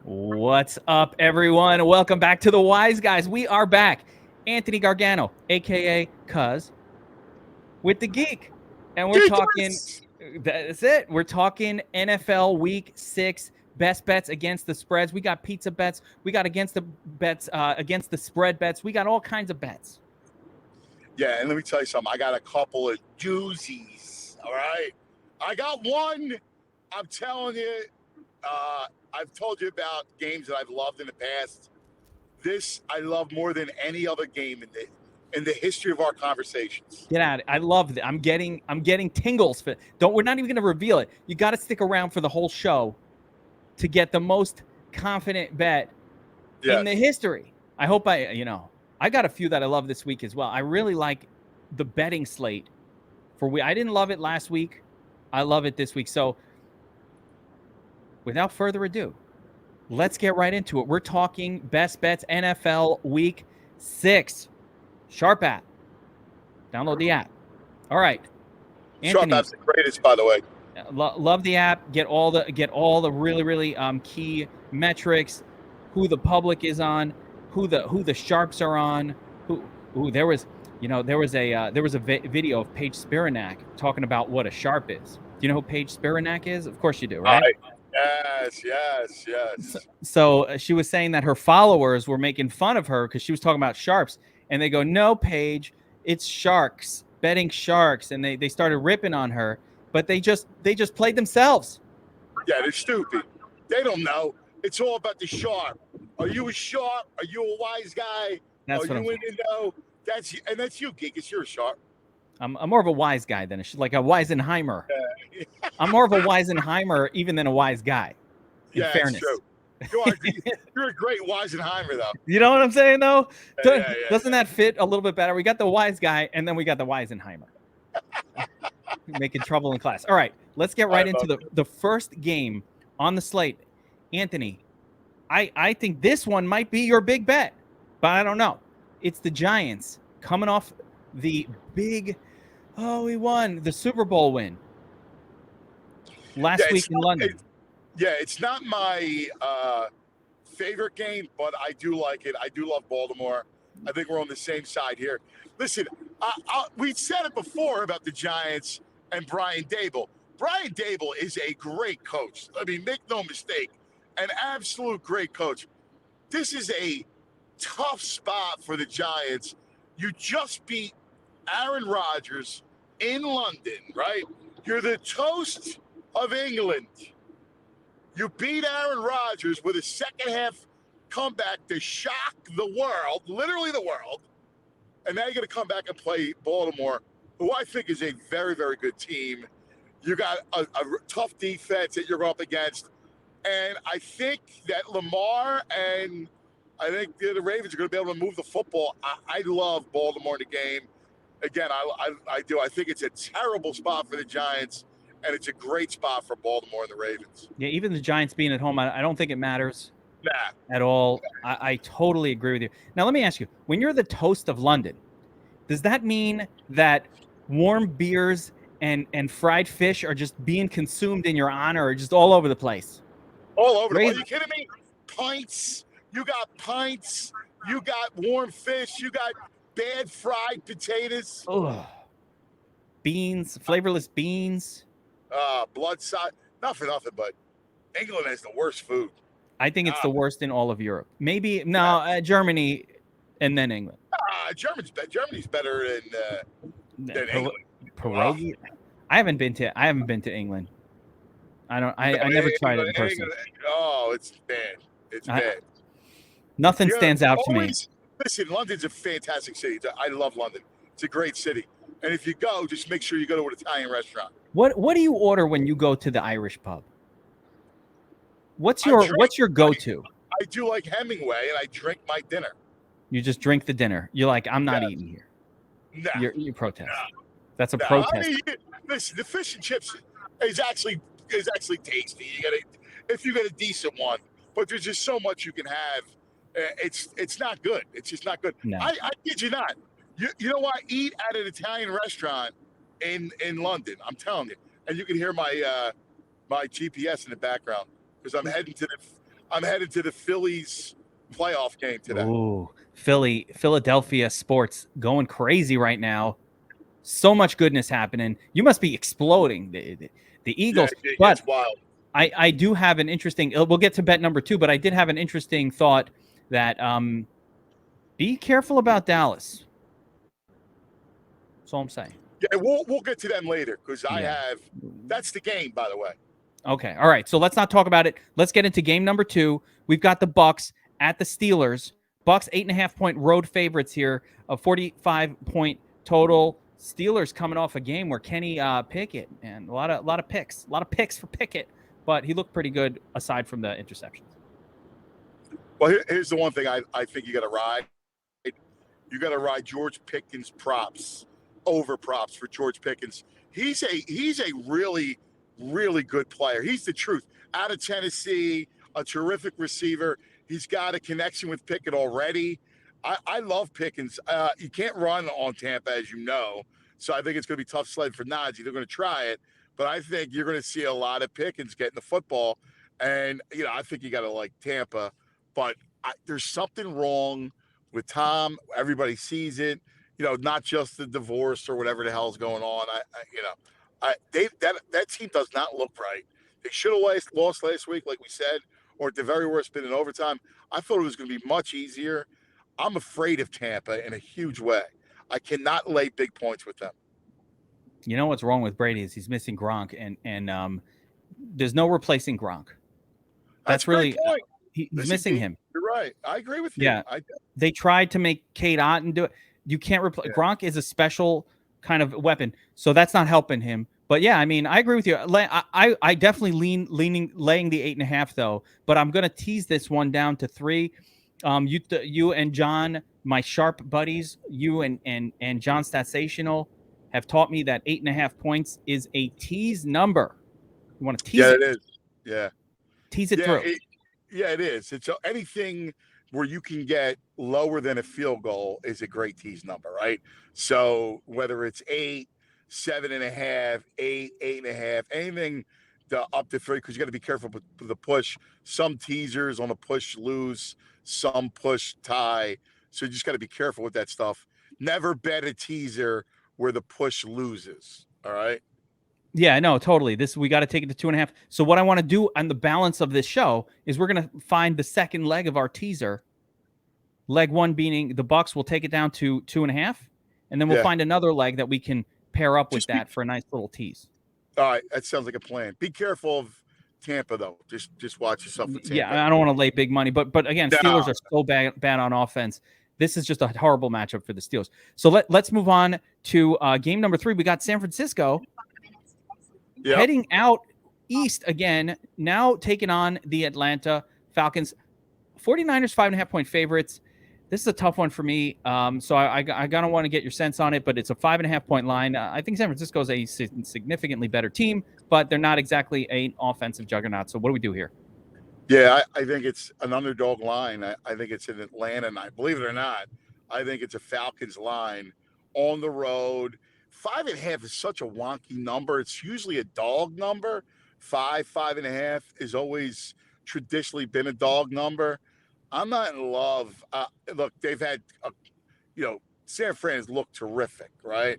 What's up, everyone? Welcome back to the Wiseguys. We are back. Anthony Gargano, a.k.a. Cuz, with the Geek. And we're talking, that's it. We're talking NFL Week 6 best bets against the spreads. We got pizza bets. We got against the bets, against the spread bets. We got all kinds of bets. Yeah, and let me tell you something. I got a couple of doozies, all right? I got one, I'm telling you, I've told you about games that I've loved in the past. This I love more than any other game in the history of our conversations. Get out! I love it. I'm getting tingles. We're not even going to reveal it. You got to stick around for the whole show to get the most confident bet in the history. I hope I got a few that I love this week as well. I really like the betting slate I didn't love it last week. I love it this week. So without further ado, let's get right into it. We're talking best bets NFL Week 6. Sharp app. Download the app. All right. Anthony, Sharp app's the greatest, by the way. Love the app. Get all the really key metrics, who the public is on, who the sharps are on. There was a video of Paige Spiranak talking about what a sharp is. Do you know who Paige Spiranak is? Of course you do, right? Yes. So she was saying that her followers were making fun of her because she was talking about sharps, and they go, "No, Paige, it's sharks, betting sharks," and they started ripping on her, but they just played themselves. Yeah, they're stupid. They don't know. It's all about the sharp. Are you a sharp? Are you a wise guy? That's Are you in the know? That's you, Geek. It's your sharp. I'm more of a wise guy than like a Weisenheimer. I'm more of a Weisenheimer even than a wise guy. In fairness. It's true. You're a great Weisenheimer, though. You know what I'm saying, though? Doesn't that fit a little bit better? We got the wise guy, and then we got the Weisenheimer. Making trouble in class. All right, let's get right into the first game on the slate. Anthony, I think this one might be your big bet, but I don't know. It's the Giants coming off the big, we won the Super Bowl win last week in London. It's not my favorite game, but I do like it. I do love Baltimore. I think we're on the same side here. Listen, we said it before about the Giants and Brian Daboll. Brian Daboll is a great coach. I mean, make no mistake, an absolute great coach. This is a tough spot for the Giants. You just beat Aaron Rodgers in London, right? You're the toast of England. You beat Aaron Rodgers with a second half comeback to shock the world, literally the world. And now you're going to come back and play Baltimore, who I think is a very, very good team. You got a tough defense that you're up against. And I think that Lamar and I think the Ravens are going to be able to move the football. I love Baltimore in the game. Again, I do. I think it's a terrible spot for the Giants, and it's a great spot for Baltimore and the Ravens. Yeah, even the Giants being at home, I don't think it matters at all. I totally agree with you. Now, let me ask you, when you're the toast of London, does that mean that warm beers and fried fish are just being consumed in your honor or just all over the place? All over the place. Are you kidding me? Pints. You got pints. You got warm fish. You got bad fried potatoes. Ugh. Beans, flavorless beans. Blood side. Not for nothing, but England has the worst food. I think it's the worst in all of Europe. Maybe Germany, and then England. Germany's better than England. Pierogi? I haven't been to England. I never tried it in person. It's bad. It's bad. Nothing stands out to me. Listen, London's a fantastic city. I love London. It's a great city. And if you go, just make sure you go to an Italian restaurant. What do you order when you go to the Irish pub? What's your go-to? I do like Hemingway, and I drink my dinner. You just drink the dinner. You're like, I'm not eating here. No. You protest. That's a protest. I mean, listen, the fish and chips is actually tasty. If you get a decent one, but there's just so much you can have. It's not good. It's just not good. No. I kid you not. You know what? Eat at an Italian restaurant in London. I'm telling you, and you can hear my my GPS in the background because I'm heading to I'm headed to the Phillies playoff game today. Ooh, Philadelphia sports going crazy right now. So much goodness happening. You must be exploding the Eagles. Yeah, but it's wild. I do have an interesting. We'll get to bet number 2, but I did have an interesting thought that be careful about Dallas. That's all I'm saying. Yeah, we'll get to them later because that's the game, by the way. Okay, all right. So let's not talk about it. Let's get into game number 2. We've got the Bucks at the Steelers. Bucks 8.5-point road favorites here, a 45-point total. Steelers coming off a game where Kenny Pickett and a lot of picks for Pickett, but he looked pretty good aside from the interceptions. Well, here's the one thing I think you got to ride. You got to ride George Pickens props for George Pickens. He's a really, really good player. He's the truth. Out of Tennessee, a terrific receiver. He's got a connection with Pickett already. I love Pickens. You can't run on Tampa, as you know. So I think it's going to be tough sled for Najee. They're going to try it. But I think you're going to see a lot of Pickens getting the football. And, I think you got to like Tampa. But there's something wrong with Tom. Everybody sees it. Not just the divorce or whatever the hell's going on. That team does not look right. They should have lost last week, like we said, or at the very worst, been in overtime. I thought it was going to be much easier. I'm afraid of Tampa in a huge way. I cannot lay big points with them. You know what's wrong with Brady is he's missing Gronk, and there's no replacing Gronk. That's really he's missing him. You're right. I agree with you. Yeah, they tried to make Kate Otten do it. You can't replace Gronk is a special kind of weapon, so that's not helping him. But yeah, I mean, I agree with you. I definitely laying the 8.5 though, but I'm gonna tease this one down to 3. You and John, my sharp buddies, you and John Statsational have taught me that 8.5 points is a tease number. You want to tease it? Yeah, it is. Yeah. Tease it through. It is. It's anything where you can get lower than a field goal is a great tease number, right? So whether it's 8, 7.5, 8, 8.5, anything up to 3, because you got to be careful with the push. Some teasers on a push lose, some push tie. So you just got to be careful with that stuff. Never bet a teaser where the push loses. All right. Yeah, no, totally. We got to take it to 2.5. So what I want to do on the balance of this show is we're going to find the second leg of our teaser. Leg 1 being the Bucks will take it down to 2.5, and then we'll find another leg that we can pair up with that for a nice little tease. All right, that sounds like a plan. Be careful of Tampa though. Just watch yourself with Tampa. Yeah, I don't want to lay big money, but again, Steelers are so bad on offense. This is just a horrible matchup for the Steelers. So let's move on to game number 3. We got San Francisco heading out east again, now taking on the Atlanta Falcons. 49ers 5.5-point favorites. This is a tough one for me. So I gotta want to get your sense on it, but it's a 5.5-point line. I think San Francisco is a significantly better team, but they're not exactly an offensive juggernaut. So what do we do here? Yeah, I think it's an underdog line. I think it's in Atlanta, and believe it or not, I think it's a Falcons line on the road. 5.5 is such a wonky number. It's usually a dog number. 5.5 is always traditionally been a dog number. I'm not in love. Look, they've had, San Fran has looked terrific, right?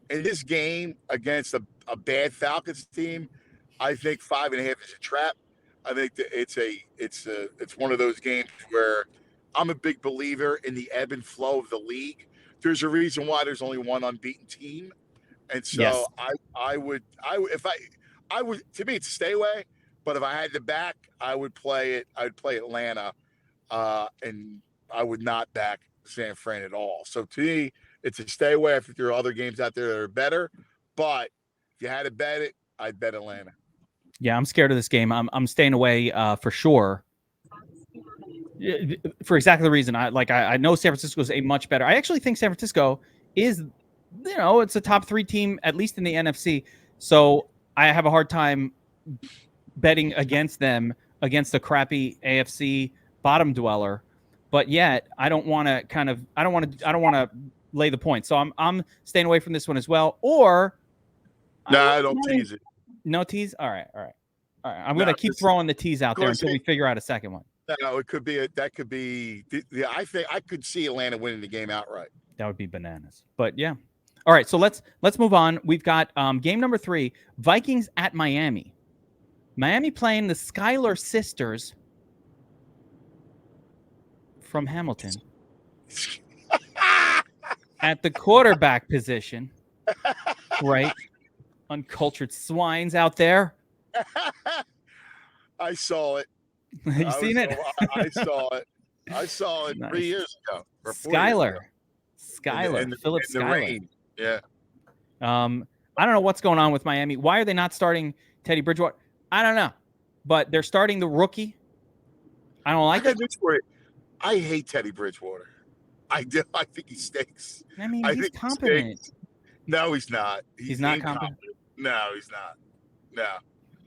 In this game against a bad Falcons team, I think 5.5 is a trap. I think that it's one of those games where I'm a big believer in the ebb and flow of the league. There's a reason why there's only one unbeaten team, and so I would to me it's a stay away. But if I had to back, I would play it. I would play Atlanta, and I would not back San Fran at all. So to me, it's a stay away. I think there are other games out there that are better, but if you had to bet it, I'd bet Atlanta. Yeah, I'm scared of this game. I'm staying away for sure. For exactly the reason I know San Francisco is a much better. I actually think San Francisco is, it's a top 3 team at least in the NFC. So I have a hard time betting against them against a crappy AFC bottom dweller. But yet I don't want to lay the point. So I'm staying away from this one as well. Or I don't tease it. No tease. All right. All right, I'm going to keep throwing the T's out there until we figure out a second one. No, it could be that could be. I think I could see Atlanta winning the game outright. That would be bananas. But yeah. All right, so let's move on. We've got game number 3, Vikings at Miami. Miami playing the Schuyler sisters from Hamilton at the quarterback position. Right? Uncultured swines out there. I saw it. You seen it? I saw it. I saw it nice. 3 years ago. Schuyler, Philip Schuyler. Yeah. I don't know what's going on with Miami. Why are they not starting Teddy Bridgewater? I don't know, but they're starting the rookie. I don't like it. I hate Teddy Bridgewater. I do. I think he stinks. I mean, he's competent. No, he's not. He's not competent. No, he's not. No.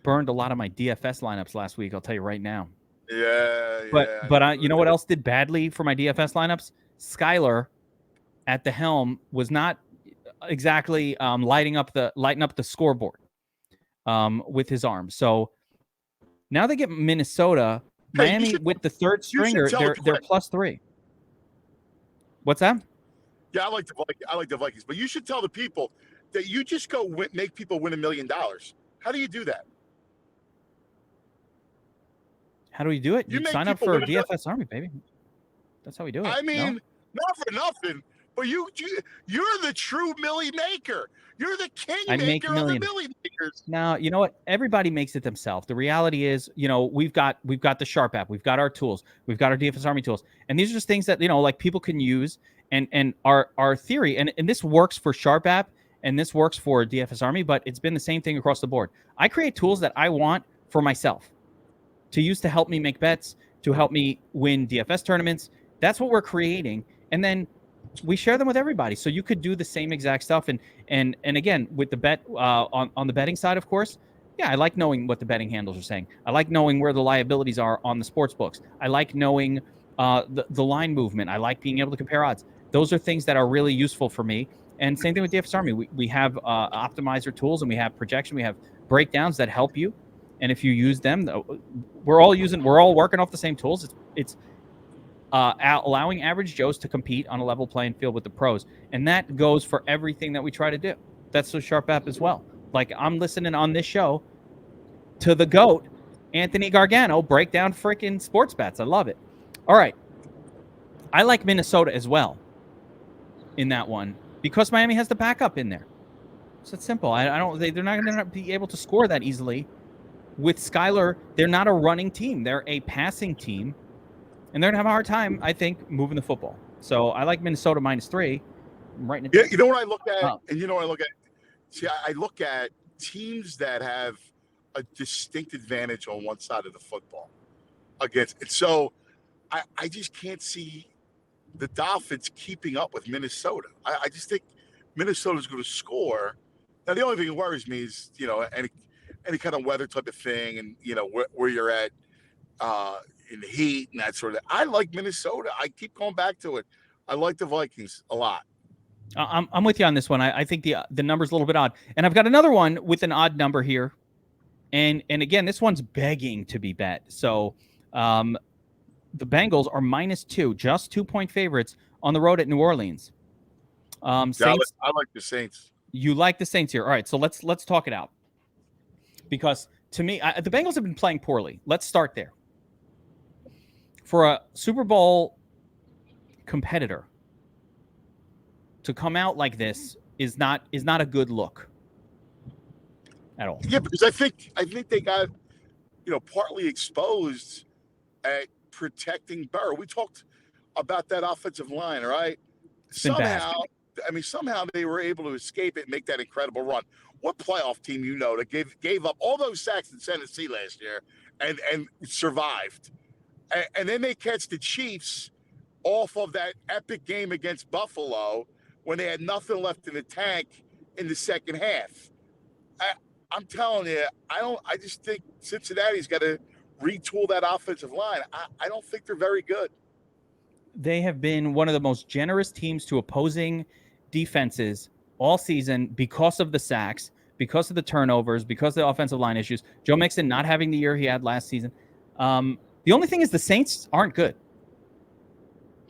Burned a lot of my DFS lineups last week. I'll tell you right now. Yeah. But you know what else did badly for my DFS lineups? Schuyler at the helm was not exactly lighting up the scoreboard with his arm. So now they get Minnesota. Miami with the third stringer, they're +3. What's that? Yeah, I like the Vikings, but you should tell the people that you just go make people win $1 million. How do you do that? How do we do it? You sign up for DFS Army, baby. That's how we do it. I mean, not for nothing, but you're the true millie maker. You're the kingmaker of the millie makers. Now, you know what? Everybody makes it themselves. The reality is, we've got the Sharp app, we've got our tools, we've got our DFS Army tools, and these are just things that like people can use. And our theory, and this works for Sharp app, and this works for DFS Army, but it's been the same thing across the board. I create tools that I want for myself to use to help me make bets, to help me win DFS tournaments. That's what we're creating, and then we share them with everybody. So you could do the same exact stuff. And again, with the bet on the betting side, of course, yeah, I like knowing what the betting handles are saying. I like knowing where the liabilities are on the sports books. I like knowing the line movement. I like being able to compare odds. Those are things that are really useful for me. And same thing with DFS Army. We have optimizer tools, and we have projection. We have breakdowns that help you. And if you use them, we're all working off the same tools. It's allowing average Joes to compete on a level playing field with the pros. And that goes for everything that we try to do. That's the Sharp app as well. Like, I'm listening on this show to the GOAT, Anthony Gargano, break down freaking sports bets. I love it. All right. I like Minnesota as well in that one because Miami has the backup in there. So it's simple. They're not going to be able to score that easily. With Schuyler, they're not a running team. They're a passing team. And they're going to have a hard time, I think, moving the football. So I like Minnesota -3. I'm writing it down. Yeah, you know what I look at? And you know what I look at? See, I look at teams that have a distinct advantage on one side of the football against it. So I just can't see the Dolphins keeping up with Minnesota. I just think Minnesota's going to score. Now, the only thing that worries me is, any kind of weather type of thing and, where you're at in the heat and that sort of thing. I like Minnesota. I keep going back to it. I like the Vikings a lot. I'm with you on this one. I think the number's a little bit odd. And I've got another one with an odd number here. And again, this one's begging to be bet. So the Bengals are -2, just 2-point favorites on the road at New Orleans. Saints, I like the Saints. You like the Saints here. All right, so let's talk it out. Because to me, the Bengals have been playing poorly. Let's start there. For a Super Bowl competitor to come out like this is not a good look at all. Yeah, because I think they got partly exposed at protecting Burrow. We talked about that offensive line, right? Somehow they were able to escape it and make that incredible run. What playoff team that gave up all those sacks in Tennessee last year and survived? And then they catch the Chiefs off of that epic game against Buffalo when they had nothing left in the tank in the second half. I'm telling you, I just think Cincinnati's got to retool that offensive line. I don't think they're very good. They have been one of the most generous teams to opposing defenses all season because of the sacks, because of the turnovers, because of the offensive line issues. Joe Mixon not having the year he had last season. The only thing is the Saints aren't good.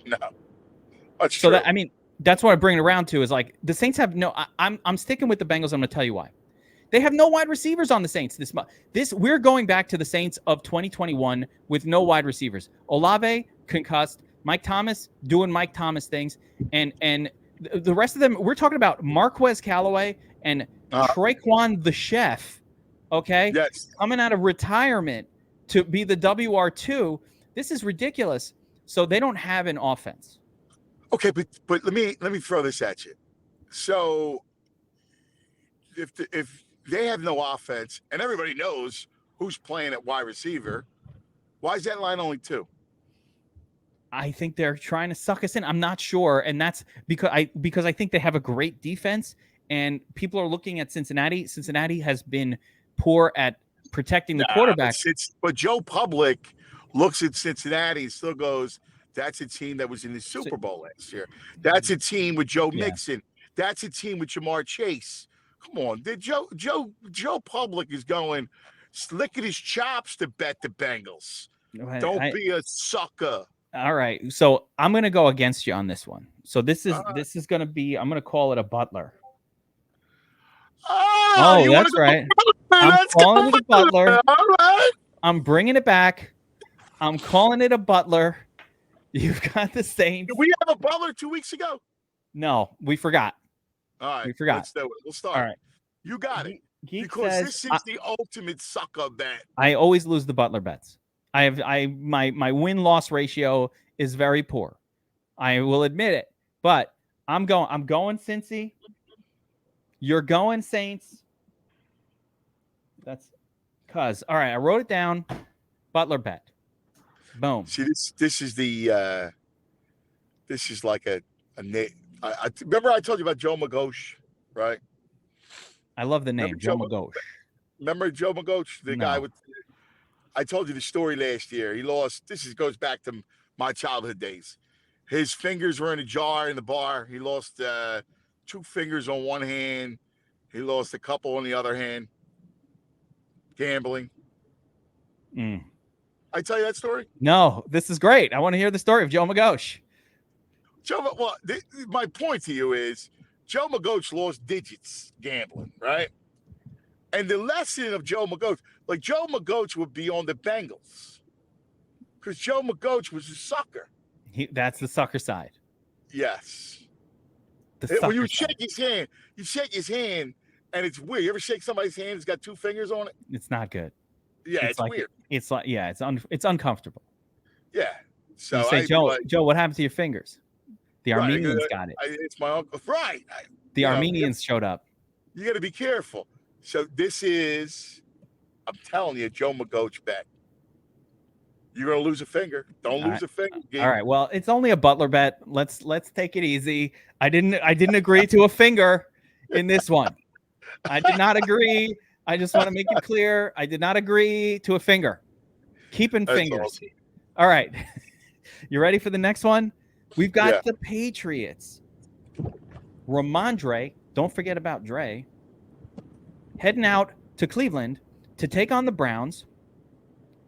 No, that's so true. that, I mean, that's what I bring it around to is like the Saints have no. I'm sticking with the Bengals. I'm going to tell you why. They have no wide receivers on the Saints this month. We're going back to the Saints of 2021 with no wide receivers. Olave concussed, Mike Thomas doing Mike Thomas things, and the rest of them. We're talking about Marquez Callaway and Traquan the Chef. Okay, yes, coming out of retirement to be the WR2. This is ridiculous. So they don't have an offense. Okay, but let me throw this at you. So if they have no offense and everybody knows who's playing at wide receiver, why is that line only 2? I think they're trying to suck us in. I'm not sure, and that's because I think they have a great defense, and people are looking at Cincinnati. Cincinnati has been poor at protecting the quarterback. But Joe Public looks at Cincinnati and still goes, that's a team that was in the Super Bowl last year. That's a team with Joe Mixon. That's a team with Jamar Chase. Come on, Joe Public is going licking his chops to bet the Bengals. Don't be a sucker. All right, so I'm going to go against you on this one. So this is going to be, I'm going to call it a Butler. Oh, that's right. I'm calling it a Butler. All right. I'm bringing it back. I'm calling it a Butler. You've got the Saints. Did we have a Butler 2 weeks ago? No, we forgot. All right, we forgot. Let's do it. We'll start. All right, you got it. Geek because says, this is the ultimate sucker bet. I always lose the Butler bets. My win-loss ratio is very poor. I will admit it, but I'm going Cincy. You're going Saints. That's cuz. All right, I wrote it down. Butler bet. Boom. See, this is the this is like a I remember I told you about Joe Magoosh, right? I love the name, Joe Magoosh. Remember Joe Magoosh, the guy with I told you the story last year. He lost. Goes back to my childhood days. His fingers were in a jar in the bar. He lost 2 fingers on one hand. He lost a couple on the other hand. Gambling. I tell you that story? No, this is great. I want to hear the story of Joe Magoosh. My point to you is Joe Magoosh lost digits gambling, right? And the lesson of Joe Magoosh, like Joe Magoosh would be on the Bengals because Joe Magoosh was a sucker. That's the sucker side. Yes. When you shake his hand, and it's weird. You ever shake somebody's hand that's got 2 fingers on it? It's not good. Yeah, it's weird. It's like, it's uncomfortable. Yeah. So you say, Joe, what happened to your fingers? The Armenians got it. It's my uncle. Right. The Armenians showed up. You got to be careful. So this is, I'm telling you, Joe Magoosh bet. You're gonna lose a finger. Don't lose a finger. All right. Well, it's only a Butler bet. Let's take it easy. I didn't agree to a finger in this one. I did not agree. I just want to make it clear. I did not agree to a finger. Keeping fingers. Awesome. All right. You ready for the next one? We've got the Patriots. Ramondre, don't forget about Dre, heading out to Cleveland to take on the Browns.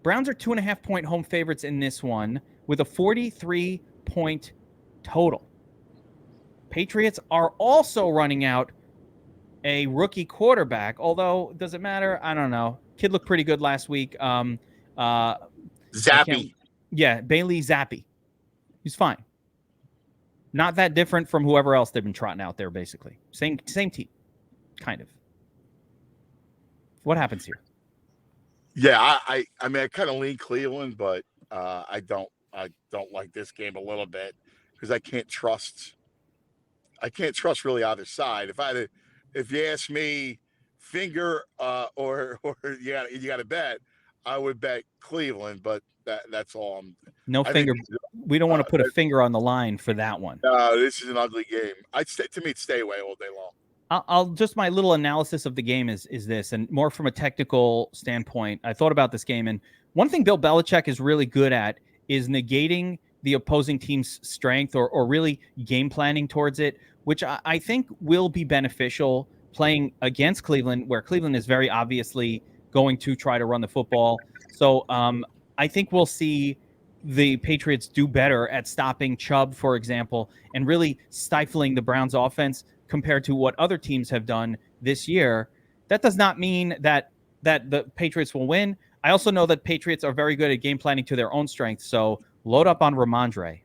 Browns are 2.5-point home favorites in this one with a 43-point total. Patriots are also running out a rookie quarterback, although does it matter? I don't know. Kid looked pretty good last week. Zappy. Yeah, Bailey Zappi. He's fine. Not that different from whoever else they've been trotting out there, basically. Same team, kind of. What happens here? Yeah, I mean, I kind of lean Cleveland, but I don't like this game a little bit because I can't trust really either side. If you ask me, finger or you got to bet, I would bet Cleveland, but that's all. No finger. We don't want to put a finger on the line for that one. No, this is an ugly game. To me, stay away all day long. I'll just my little analysis of the game is this, and more from a technical standpoint. I thought about this game, and one thing Bill Belichick is really good at is negating the opposing team's strength or really game planning towards it, which I think will be beneficial playing against Cleveland, where Cleveland is very obviously going to try to run the football. So I think we'll see the Patriots do better at stopping Chubb, for example, and really stifling the Browns' offense compared to what other teams have done this year. That does not mean that the Patriots will win. I also know that Patriots are very good at game planning to their own strengths. So load up on Ramondre.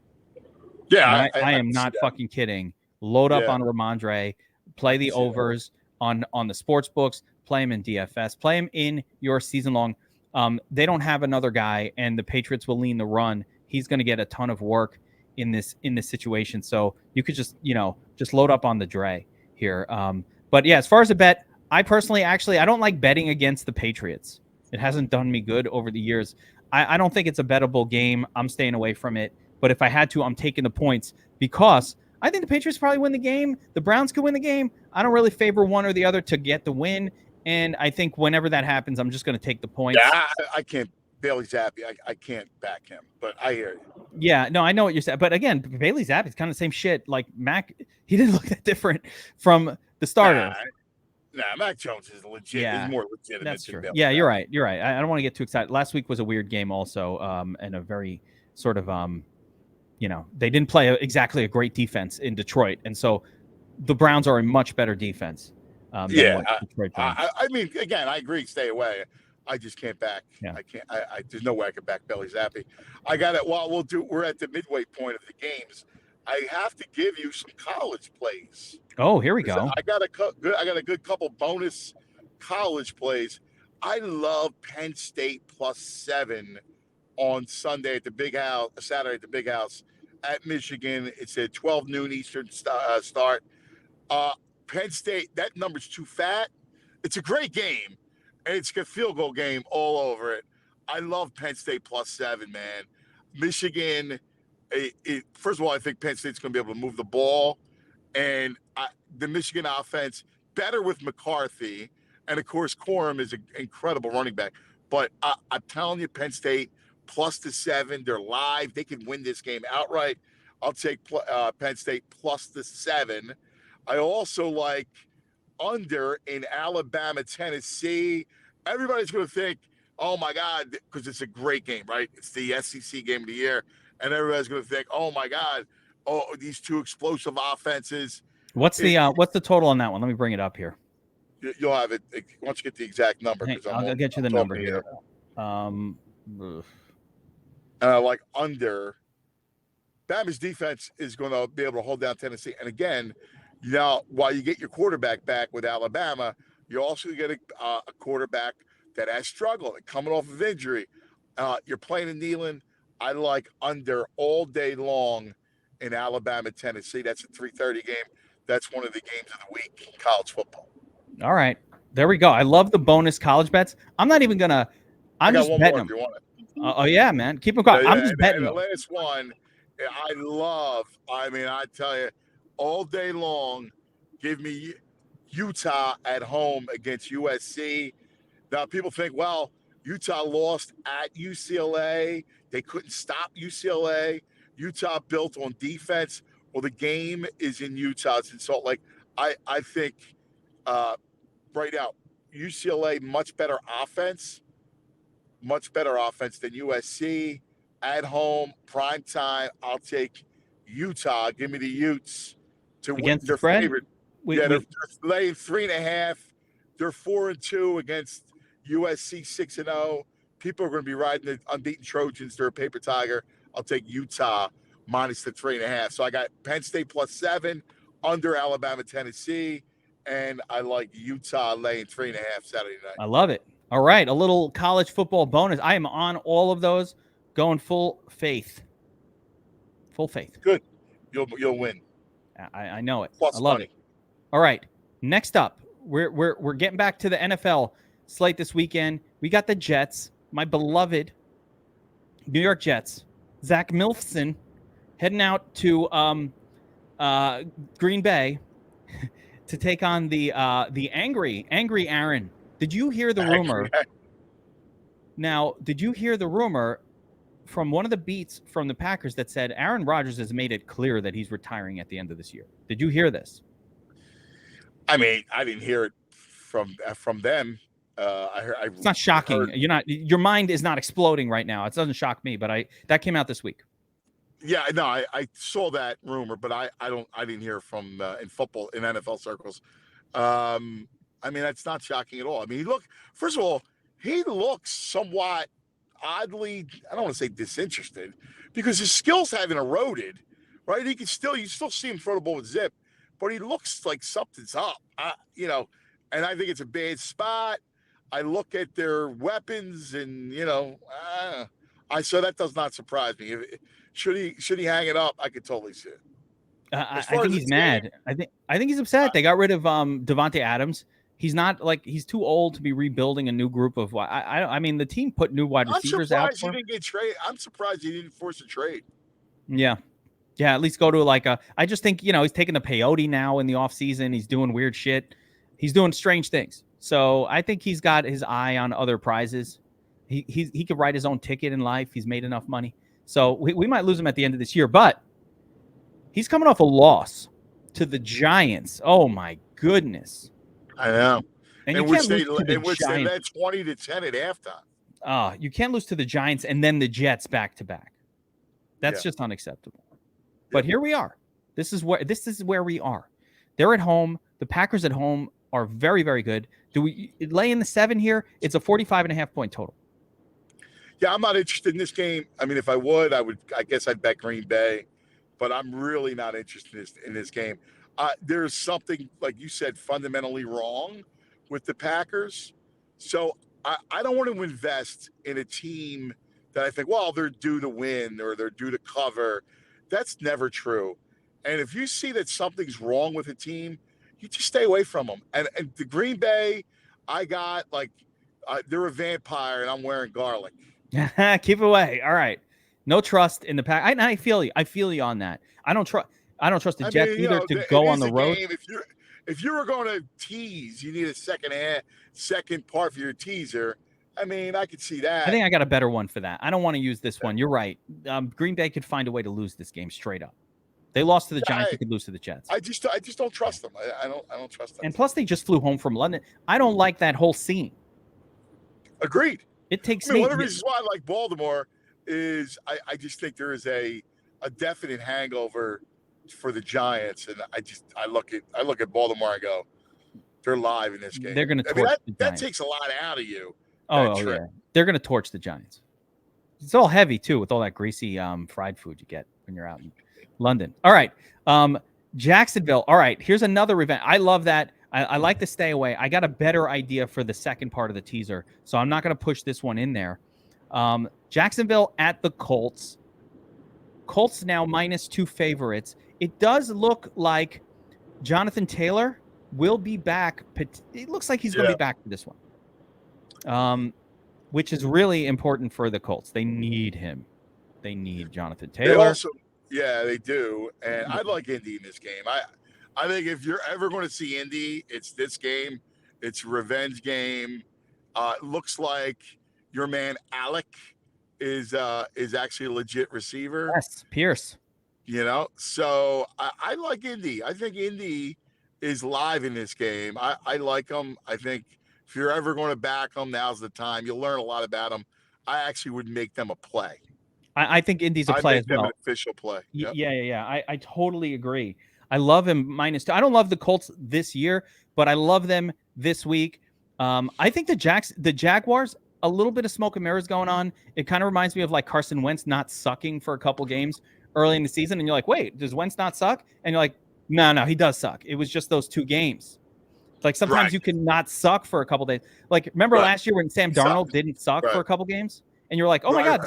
Yeah, I am not fucking kidding. Load up on Ramondre. Play the overs on the sports books. Play him in DFS. Play him in your season long. They don't have another guy, and the Patriots will lean the run. He's going to get a ton of work in this situation. So you could just load up on the Dre here. But yeah, as far as a bet, I personally I don't like betting against the Patriots. It hasn't done me good over the years. I don't think it's a bettable game. I'm staying away from it. But if I had to, I'm taking the points because I think the Patriots probably win the game. The Browns could win the game. I don't really favor one or the other to get the win. And I think whenever that happens, I'm just going to take the points. Yeah, I can't. Bailey Zappi, I can't back him, but I hear you. Yeah, no, I know what you're saying. But again, Bailey Zappi's kind of the same shit. Like Mac, he didn't look that different from the starter. Nah, Mac Jones is legit. Yeah, is more legitimate. That's than true. Bailey Yeah, Zappi. you're right. You're right. I don't want to get too excited. Last week was a weird game also, and a very sort of, they didn't play exactly a great defense in Detroit. And so the Browns are a much better defense. I mean, again, I agree. Stay away. I just can't back. Yeah. I can't. There's no way I can back Bailey Zappi. I got it. Well, we're at the midway point of the games. I have to give you some college plays. Oh, here we go. I got a good couple bonus college plays. I love Penn State +7 on Sunday at the Big House, Saturday at the Big House at Michigan. It's a 12 noon Eastern start. Penn State, that number's too fat. It's a great game, and it's a field goal game all over it. I love Penn State +7, man. Michigan, first of all, I think Penn State's going to be able to move the ball, and the Michigan offense better with McCarthy, and of course, Corum is an incredible running back. But I'm telling you, Penn State +7. They're live. They can win this game outright. I'll take Penn State +7. I also like under in Alabama, Tennessee. Everybody's going to think, oh, my God, because it's a great game, right? It's the SEC game of the year. And everybody's going to think, oh, my God, these two explosive offenses. What's the total on that one? Let me bring it up here. You'll have it once you get the exact number. I'll get you the number here. Like under, Bama's defense is going to be able to hold down Tennessee. And again, while you get your quarterback back with Alabama, you also get a quarterback that has struggled and coming off of injury. You're playing in Neyland. I like under all day long in Alabama, Tennessee. That's a 3:30 game. That's one of the games of the week in college football. All right. There we go. I love the bonus college bets. I'm not even going to – I'm just betting them. If you want it. Oh, yeah, man. Keep them going. I'm just betting them. The last one, I tell you, all day long, give me Utah at home against USC. Now, people think, well, Utah lost at UCLA. They couldn't stop UCLA. Utah built on defense. Well, the game is in Utah. It's in Salt Lake. I think right now, UCLA, much better offense than USC. At home, prime time, I'll take Utah. Give me the Utes to win their favorite. They're laying 3.5. They're 4-2 against USC 6-0. People are going to be riding the unbeaten Trojans. They're a paper tiger. I'll take Utah minus the 3.5. So I got Penn State +7 under Alabama, Tennessee, and I like Utah laying 3.5 Saturday night. I love it. All right, a little college football bonus. I am on all of those, going full faith. Full faith. Good. You'll win. I know it. Plus I love money. it. All right. Next up, we're getting back to the NFL slate this weekend. We got the Jets, my beloved New York Jets. Zach Milfson heading out to Green Bay to take on the angry Aaron. Did you hear the rumor? Now, did you hear the rumor from one of the beats from the Packers that said Aaron Rodgers has made it clear that he's retiring at the end of this year? Did you hear this? I mean, I didn't hear it from them. It's not shocking. Your mind is not exploding right now. It doesn't shock me, but that came out this week. Yeah, no, I saw that rumor, but I didn't hear from in football in NFL circles. I mean, that's not shocking at all. I mean, first of all, he looks somewhat oddly, I don't want to say disinterested, because his skills haven't eroded, right? You still see him throw the ball with zip, but he looks like something's up, and I think it's a bad spot. I look at their weapons, and so that does not surprise me. Should he hang it up? I could totally see it. I think he's mad. I think he's upset. They got rid of Devontae Adams. He's not he's too old to be rebuilding a new group of. I mean, the team put new wide receivers out. He didn't get trade. I'm surprised he didn't force a trade. Yeah. At least go to I just think he's taking the peyote now in the offseason. He's doing weird shit. He's doing strange things. So I think he's got his eye on other prizes. He could write his own ticket in life. He's made enough money. So we might lose him at the end of this year, but he's coming off a loss to the Giants. Oh my goodness. I know. And you can't lose to the Giants. They led 20-10 at halftime. You can't lose to the Giants and then the Jets back to back. That's just unacceptable. But here we are. This is where we are. They're at home. The Packers at home are very, very good. Do we lay in the 7 here? It's a 45.5 point total. Yeah, I'm not interested in this game. I mean, if I would, I guess I'd bet Green Bay, but I'm really not interested in this game. There's something, like you said, fundamentally wrong with the Packers. So I don't want to invest in a team that I think, well, they're due to win or they're due to cover. That's never true. And if you see that something's wrong with a team, you just stay away from them. And the Green Bay, I got they're a vampire and I'm wearing garlic. Keep away. All right. No trust in the Pack. I feel you. I feel you on that. I don't trust the Jets either to go on the road. If you were going to tease, you need a second part for your teaser. I mean, I could see that. I think I got a better one for that. I don't want to use this one. You're right. Green Bay could find a way to lose this game straight up. They lost to the Giants. They could lose to the Jets. I just don't trust them. I don't trust them. And plus, they just flew home from London. I don't like that whole scene. Agreed. It takes one of the reasons why I like Baltimore is I just think there is a definite hangover for the Giants, and I look at Baltimore and go, they're live in this game. They're going to torch the Giants. That takes a lot out of you. Oh yeah, they're going to torch the Giants. It's all heavy too, with all that greasy fried food you get when you're out in London. All right, Jacksonville. All right, here's another event. I love that. I like to stay away. I got a better idea for the second part of the teaser, so I'm not going to push this one in there. Jacksonville at the Colts. Colts now -2 favorites. It does look like Jonathan Taylor will be back. It looks like he's going to be back for this one, which is really important for the Colts. They need him. They need Jonathan Taylor. They do. And I like Indy in this game. I think if you're ever going to see Indy, it's this game. It's a revenge game. It looks like your man Alec is actually a legit receiver. Yes, Pierce. So I like Indy. I think Indy is live in this game. I like them. I think if you're ever going to back them, now's the time. You'll learn a lot about them. I actually would make them a play. I think Indy's a play as well. An official play. Yep. Yeah. I totally agree. I love him -2. I don't love the Colts this year, but I love them this week. I think the Jaguars, a little bit of smoke and mirrors going on. It kind of reminds me of like Carson Wentz not sucking for a couple games early in the season. And you're like, wait, does Wentz not suck? And you're like, no, he does suck. It was just those 2 games. Like sometimes you can not suck for a couple days. Like remember last year when Sam Darnold didn't suck for a couple games? And you're like, oh my God.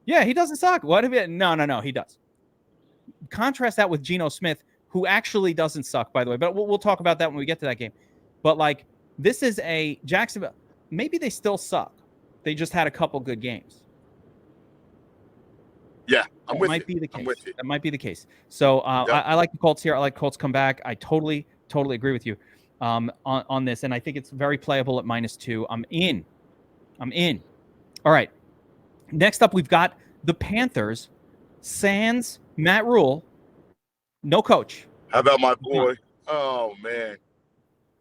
Yeah, he doesn't suck. What if it? No, he does. Contrast that with Geno Smith, who actually doesn't suck, by the way. But we'll talk about that when we get to that game. But like, this is a Jacksonville. Maybe they still suck. They just had a couple good games. Yeah, That might be the case. So I like the Colts here. I like Colts come back. I totally agree with you on this. And I think it's very playable at -2. I'm in. All right. Next up, we've got the Panthers. Sans Matt Rule. No coach. How about my boy? Oh, man.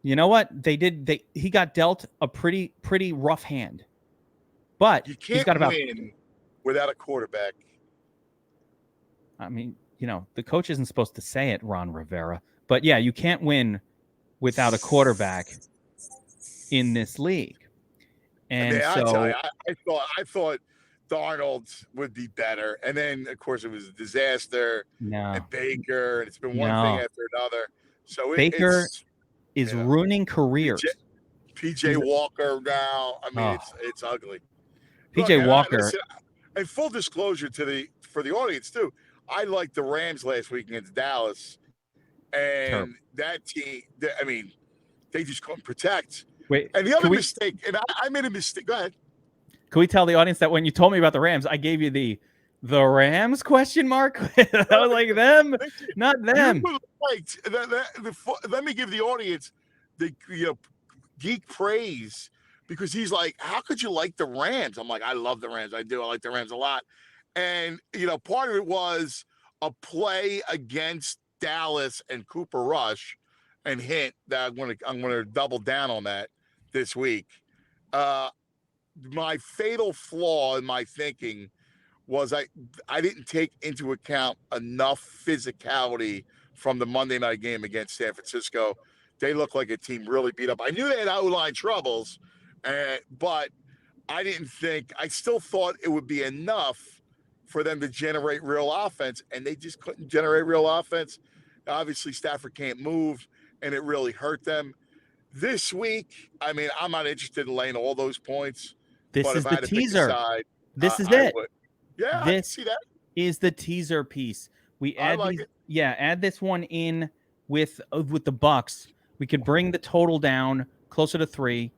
You know what? He got dealt a pretty rough hand. But You he's can't got about win without a quarterback. I mean, the coach isn't supposed to say it, Ron Rivera. But yeah, you can't win without a quarterback in this league. And I tell so you, I thought Darnold would be better, and then of course it was a disaster. no. And Baker, and it's been one thing No. after another. So Baker it's is ruining careers. PJ Walker now. I mean, Oh. it's ugly. PJ Look, Walker. Listen, and full disclosure for the audience too, I liked the Rams last week against Dallas, and Terrible. that team. I mean, they just couldn't protect. Wait, and the other mistake, and I made a mistake. Go ahead. Can we tell the audience that when you told me about the Rams, I gave you the Rams question mark? I was like them, not them. Let me give the audience the Geek praise, because he's like, how could you like the Rams? I'm like, I love the Rams. I do. I like the Rams a lot. And, part of it was a play against Dallas and Cooper Rush, and hint that I'm going to double down on that this week. My fatal flaw in my thinking was I didn't take into account enough physicality from the Monday night game against San Francisco. They look like a team really beat up. I knew they had O-line troubles, but I still thought it would be enough for them to generate real offense, and they just couldn't generate real offense. Obviously, Stafford can't move, and it really hurt them. This week, I mean, I'm not interested in laying all those points. This is the teaser. This is it. Yeah, I can see that. Is the teaser piece. We add add this one in with the Bucks. We could bring the total down closer to 3.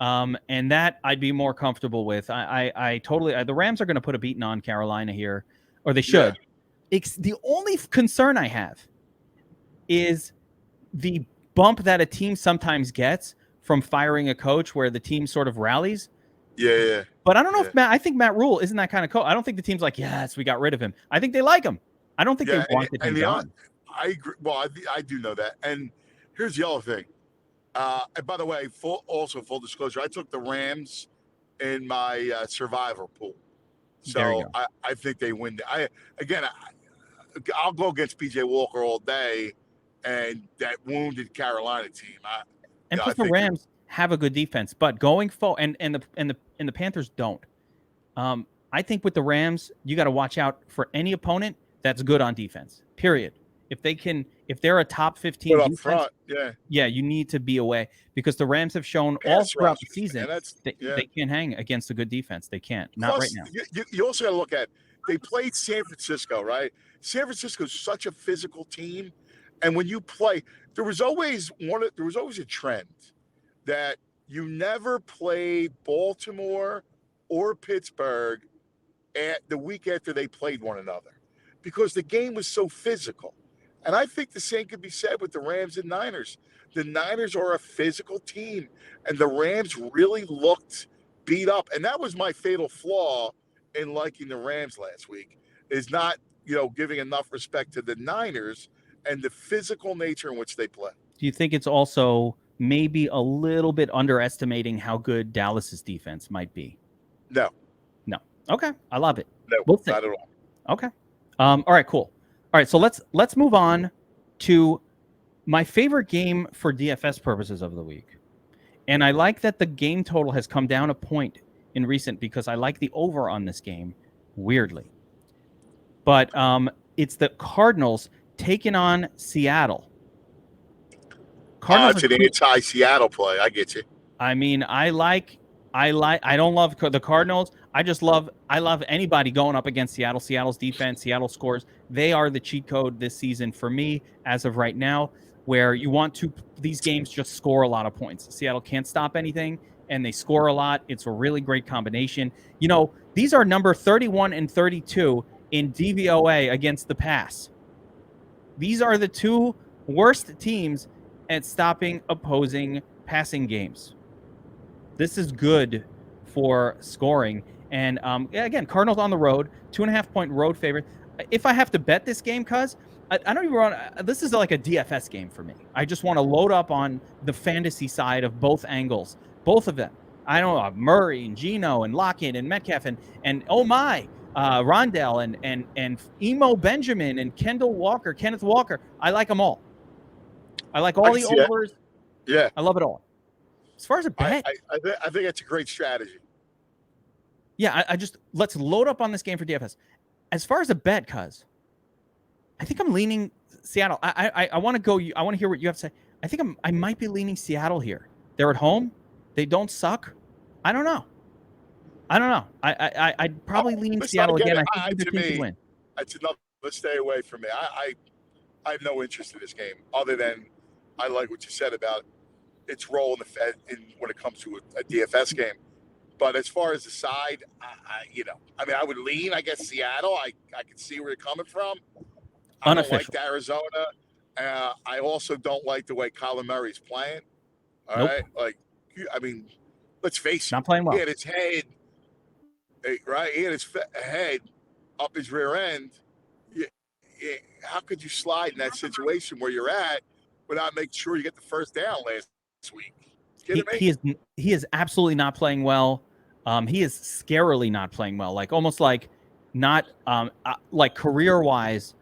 And that I'd be more comfortable with. I totally the Rams are going to put a beating on Carolina here, or they should. Yeah. The only concern I have is the bump that a team sometimes gets from firing a coach where the team sort of rallies. Yeah. But I don't know if I think Matt Rule isn't that kind of coach. I don't think the team's like, yes, we got rid of him. I think they like him. I don't think they want the team gone. I agree. Well, I do know that. And here's the other thing. And by the way, full disclosure, I took the Rams in my survivor pool. So I think they win. I'll go against PJ Walker all day, and that wounded Carolina team. Plus the Rams have a good defense, but going forward, and the Panthers don't. I think with the Rams, you got to watch out for any opponent that's good on defense. Period. If they're a top 15 defense, front, you need to be away, because the Rams have shown all throughout the season they can't hang against a good defense. They can't. Not right now. You also got to look at, they played San Francisco, right? San Francisco is such a physical team, and when you play, there was always a trend that you never played Baltimore or Pittsburgh at the week after they played one another, because the game was so physical. And I think the same could be said with the Rams and Niners. The Niners are a physical team, and the Rams really looked beat up. And that was my fatal flaw in liking the Rams last week, is not, giving enough respect to the Niners and the physical nature in which they play. Do you think it's also maybe a little bit underestimating how good Dallas's defense might be? No. Okay. I love it. No, not at all. Okay. All right, cool. All right, so let's move on to my favorite game for DFS purposes of the week. And I like that the game total has come down a point in recent, because I like the over on this game, weirdly. But it's the Cardinals taking on Seattle. It's an anti-Seattle play. I get you. I mean, I don't love the Cardinals. I love anybody going up against Seattle. Seattle's defense, Seattle scores. They are the cheat code this season for me as of right now, where you want these games just score a lot of points. Seattle can't stop anything, and they score a lot. It's a really great combination. These are number 31 and 32 in DVOA against the pass. These are the two worst teams at stopping opposing passing games. This is good for scoring. And again, Cardinals on the road, 2.5-point road favorite. if I have to bet this game, cuz I don't even want. This is like a DFS game for me. I just want to load up on the fantasy side of both angles, both of them. I don't know Murray and Geno and Lockett and Metcalf and oh my, Rondell and Emo Benjamin and Kenneth Walker. I like them all. I like all the overs. Yeah, I love it all. As far as a bet, I think that's a great strategy. Yeah, I just let's load up on this game for DFS. As far as a bet, cuz I think I'm leaning Seattle. I want to go. I want to hear what you have to say. I think I might be leaning Seattle here. They're at home. They don't suck. I don't know. I'd probably lean Seattle again. I think the team can win. It's enough to stay away from me. I have no interest in this game other than I like what you said about its role in the Fed when it comes to a DFS game. But as far as the side, I would lean, I guess, Seattle. I can see where you're coming from. I don't like Arizona. I also don't like the way Kyler Murray's playing. All right, let's face it. Not playing well. He had his head, right? He had his head up his rear end. How could you slide in that situation where you're at without making sure you get the first down last week? He is absolutely not playing well. He is scarily not playing well. Like almost like not like career wise.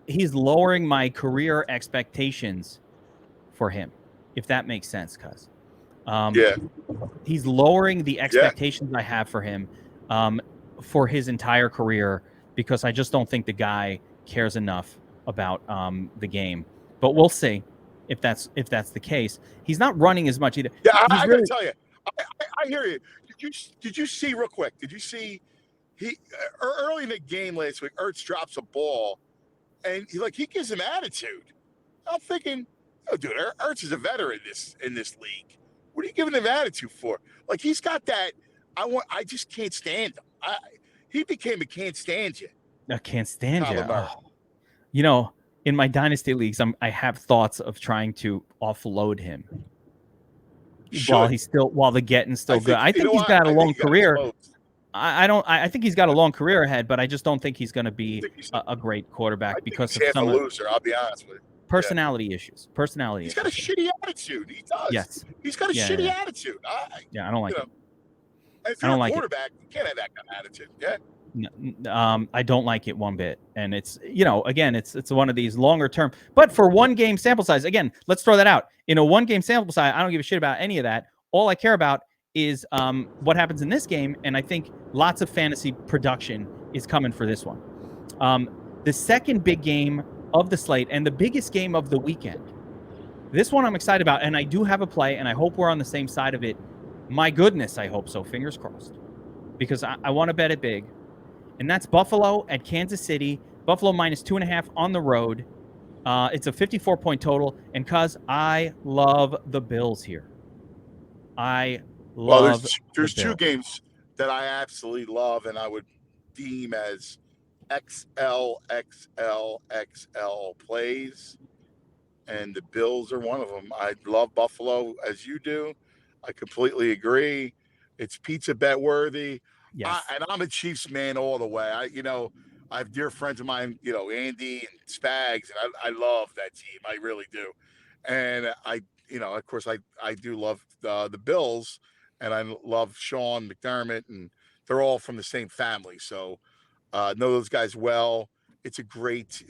He's lowering my career expectations for him, if that makes sense, cuz. He's lowering the expectations I have for him for his entire career because I just don't think the guy cares enough about the game. But we'll see if that's the case. He's not running as much either. Yeah, I gotta tell you, I hear you. Did you see real quick? Did you see he early in the game last week? Ertz drops a ball, and he gives him attitude. I'm thinking, oh, dude, Ertz is a veteran in this league. What are you giving him attitude for? Like he's got that. I just can't stand him. He became a can't stand you. I can't stand you. Oh. In my dynasty leagues, I have thoughts of trying to offload him while the getting's still good. I think he's got a long career. I think he's got a long career ahead, but I just don't think he's going to be a great quarterback because of some loser. I'll be honest with you. Personality issues. He's got a shitty attitude. He does. Yes. He's got a shitty attitude. I don't like it. If you're a quarterback, you can't have that kind of attitude. Yeah. I don't like it one bit. And it's, again, it's one of these longer term, but for 1 game sample size, again, let's throw that out. In a 1 game sample size, I don't give a shit about any of that. All I care about is what happens in this game. And I think lots of fantasy production is coming for this one. The second big game of the slate and the biggest game of the weekend. This one I'm excited about, and I do have a play, and I hope we're on the same side of it. My goodness, I hope so. Fingers crossed. Because I want to bet it big. And that's Buffalo at Kansas City. Buffalo -2.5 on the road. It's a 54-point total. And cuz I love the Bills here. There's 2 games that I absolutely love and I would deem as XL plays. And the Bills are one of them. I love Buffalo as you do. I completely agree. It's pizza bet worthy. Yes. And I'm a Chiefs man all the way. I have dear friends of mine, Andy and Spags, and I love that team. I really do. And of course, I do love the Bills, and I love Sean McDermott, and they're all from the same family. So know those guys well. It's a great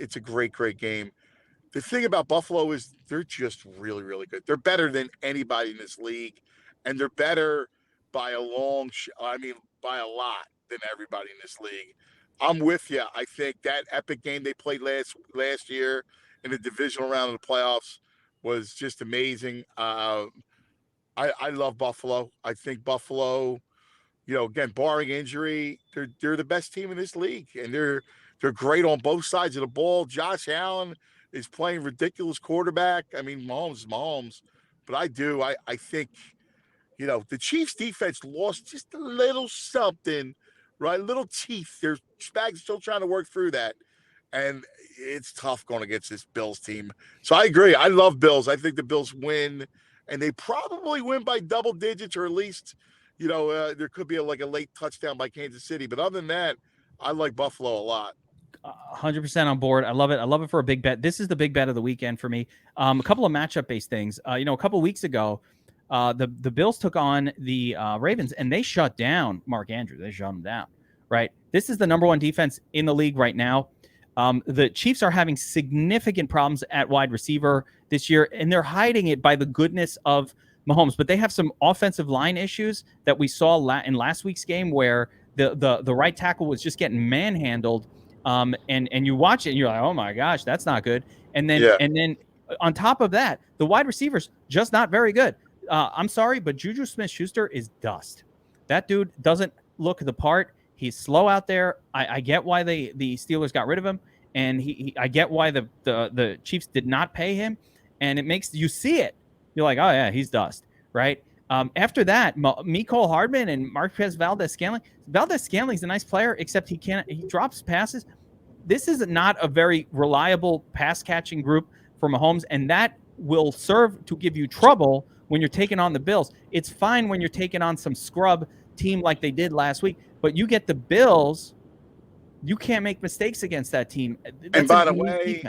game. The thing about Buffalo is they're just really, really good. They're better than anybody in this league, and they're better by a lot than everybody in this league. I'm with you. I think that epic game they played last year in the divisional round of the playoffs was just amazing. I love Buffalo. I think Buffalo, again, barring injury, they're the best team in this league, and they're great on both sides of the ball. Josh Allen is playing ridiculous quarterback. I mean, Mahomes, but I think, the Chiefs defense lost just a little something, right? A little teeth. Their Spags still trying to work through that. And it's tough going against this Bills team. So I agree. I love Bills. I think the Bills win, and they probably win by double digits, or at least, there could be a late touchdown by Kansas City. But other than that, I like Buffalo a lot. 100% on board. I love it. I love it for a big bet. This is the big bet of the weekend for me. A couple of matchup based things. A couple of weeks ago, the Bills took on the Ravens and they shut down Mark Andrews. They shut him down. Right. This is the number one defense in the league right now. The Chiefs are having significant problems at wide receiver this year, and they're hiding it by the goodness of Mahomes. But they have some offensive line issues that we saw in last week's game where the right tackle was just getting manhandled. And you watch it and you're like, oh my gosh, that's not good. And then on top of that, the wide receivers just not very good. I'm sorry, but Juju Smith-Schuster is dust. That dude doesn't look the part. He's slow out there. I get why the Steelers got rid of him, and I get why the Chiefs did not pay him, and it makes you see it. You're like, oh yeah, he's dust, right? After that, Mecole Hardman and Marquez Valdes-Scantling. Valdes-Scantling's a nice player, except he drops passes. This is not a very reliable pass catching group for Mahomes, and that will serve to give you trouble when you're taking on the Bills. It's fine when you're taking on some scrub team like they did last week, but you get the Bills, you can't make mistakes against that team. And by the way,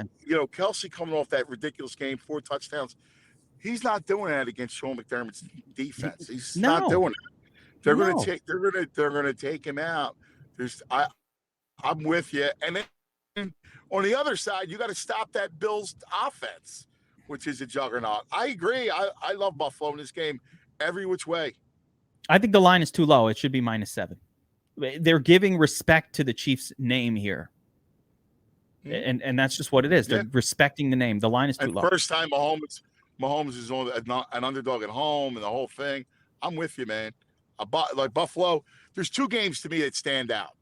Kelsey coming off that ridiculous game, 4 touchdowns. He's not doing that against Sean McDermott's defense. He's not doing it. They're going to take him out. I'm with you. And then on the other side, you got to stop that Bills offense, which is a juggernaut. I agree. I love Buffalo in this game every which way. I think the line is too low. It should be -7. They're giving respect to the Chiefs' name here. And that's just what it is. They're respecting the name. The line is too low. First time Mahomes is on an underdog at home and the whole thing. I'm with you, man. Like Buffalo, there's 2 games to me that stand out.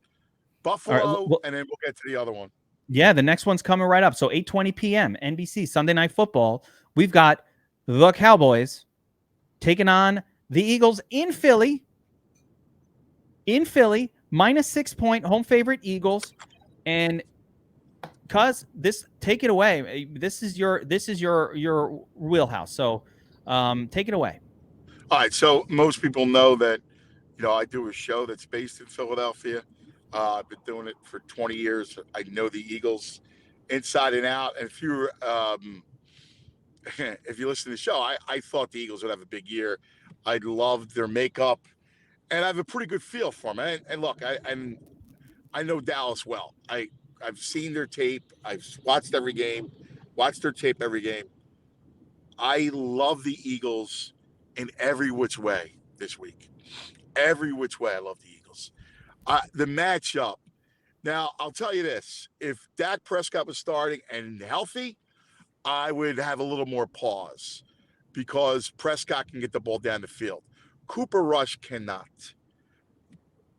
Buffalo, and then we'll get to the other one. Yeah, the next one's coming right up. So 8:20 p.m. NBC, Sunday Night Football. We've got the Cowboys taking on the Eagles in Philly. -6 point home favorite Eagles. And cuz take it away. This is your wheelhouse. So take it away. All right. So most people know that, I do a show that's based in Philadelphia. I've been doing it for 20 years. I know the Eagles inside and out. And if you listen to the show, I thought the Eagles would have a big year. I loved their makeup, and I have a pretty good feel for them. And look, I know Dallas well. I've seen their tape. I've watched every game, watched their tape every game. I love the Eagles in every which way this week. Every which way, I love the Eagles. The matchup. Now, I'll tell you this. If Dak Prescott was starting and healthy, I would have a little more pause because Prescott can get the ball down the field. Cooper Rush cannot.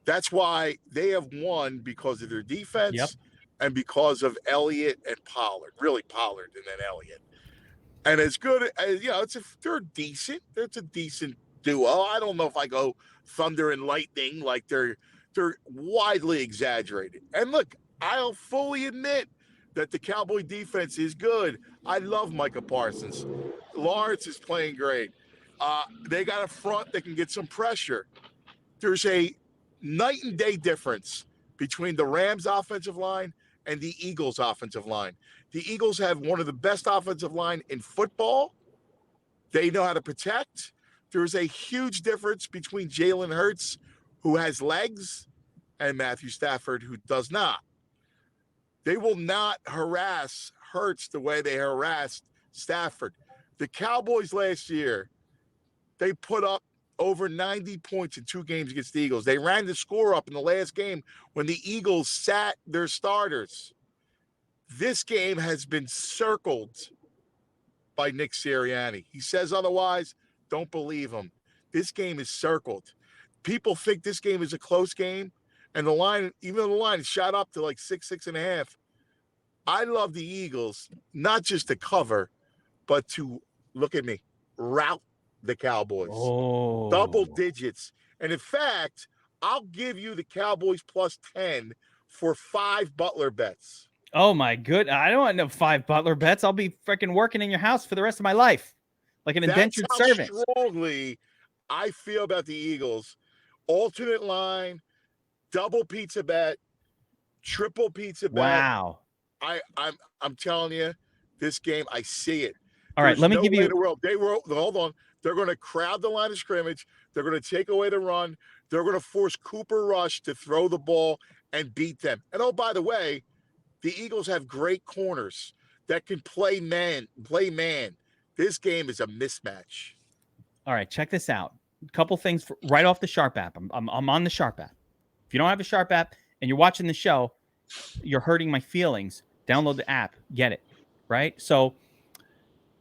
That's why they have won, because of their defense and because of Elliott and Pollard. Really Pollard and then Elliott. And as good as, they're decent. It's a decent duo. I don't know if I go thunder and lightning like they're widely exaggerated. And look, I'll fully admit that the Cowboy defense is good. I love Micah Parsons. Lawrence is playing great. They got a front that can get some pressure. There's a night and day difference between the Rams offensive line and the Eagles offensive line. The Eagles have one of the best offensive line in football. They know how to protect. There's a huge difference between Jalen Hurts, who has legs, and Matthew Stafford, who does not. They will not harass Hurts the way they harassed Stafford. The Cowboys last year, they put up over 90 points in 2 games against the Eagles. They ran the score up in the last game when the Eagles sat their starters. This game has been circled by Nick Sirianni. He says otherwise, don't believe him. This game is circled. People think this game is a close game, and the line, even though the line is shot up to like 6.5. I love the Eagles, not just to cover, but to, look at me, rout the Cowboys. Double digits. And in fact, I'll give you the Cowboys +10 for 5 Butler bets. Oh my good. I don't want no 5 Butler bets. I'll be freaking working in your house for the rest of my life. Like an indentured servant. That's how strongly I feel about the Eagles. Alternate line, double pizza bet. triple pizza bet. Wow. I'm telling you, this game, I see it. All right, let me give you. Hold on. They're going to crowd the line of scrimmage. They're going to take away the run. They're going to force Cooper Rush to throw the ball and beat them. And oh, by the way, the Eagles have great corners that can play man. This game is a mismatch. All right, check this out. A couple things right off the Sharp app. I'm on the Sharp app. If you don't have a Sharp app and you're watching the show, you're hurting my feelings. Download the app. Get it, right? So,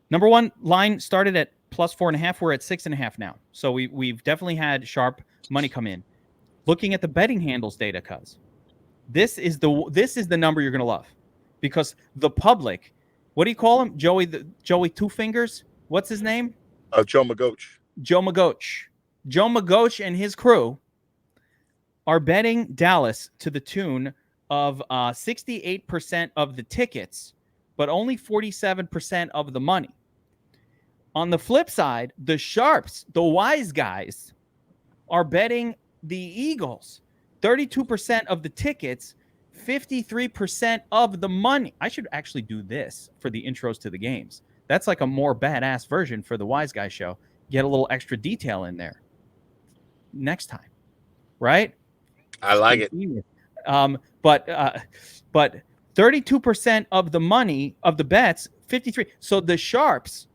number one, line started at +4.5. We're at 6.5 now. So we've definitely had Sharp money come in. Looking at the betting handles data, cuz this is the number you're gonna love, because the public, what do you call him? Joey Two Fingers? What's his name? Joe Magoach. Joe Magoach and his crew are betting Dallas to the tune of 68% of the tickets, but only 47% of the money. On the flip side, the Sharps, the wise guys, are betting the Eagles 32% of the tickets, 53% of the money. I should actually do this for the intros to the games. That's like a more badass version for the Wise Guy show. Get a little extra detail in there next time, right? I like it. But 32% of the money of the bets, 53. So the Sharps,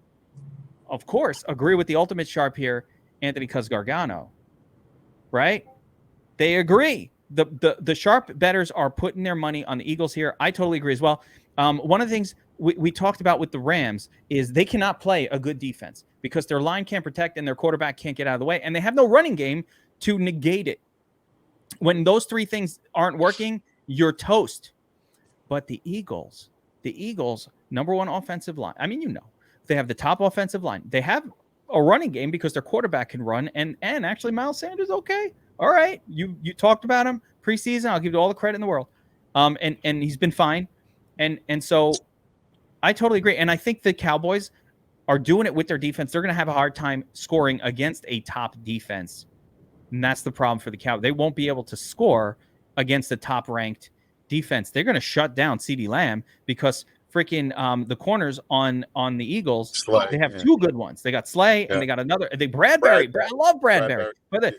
of course, agree with the ultimate Sharp here, Anthony Gargano, right? They agree. The Sharp bettors are putting their money on the Eagles here. I totally agree as well. One of the things we talked about with the Rams is they cannot play a good defense because their line can't protect and their quarterback can't get out of the way, and they have no running game to negate it. When those three things aren't working, you're toast. But the Eagles, number one offensive line. I mean, they have the top offensive line. They have a running game because their quarterback can run, and actually Miles Sanders, okay. All right. You talked about him preseason. I'll give you all the credit in the world. And he's been fine. And so I totally agree. And I think the Cowboys are doing it with their defense. They're going to have a hard time scoring against a top defense. And that's the problem for the Cowboys. They won't be able to score against a top-ranked defense. They're going to shut down CeeDee Lamb because freaking the corners on the Eagles, Slay, they have two good ones. They got Slay and they got another. Bradbury. I love Bradbury. But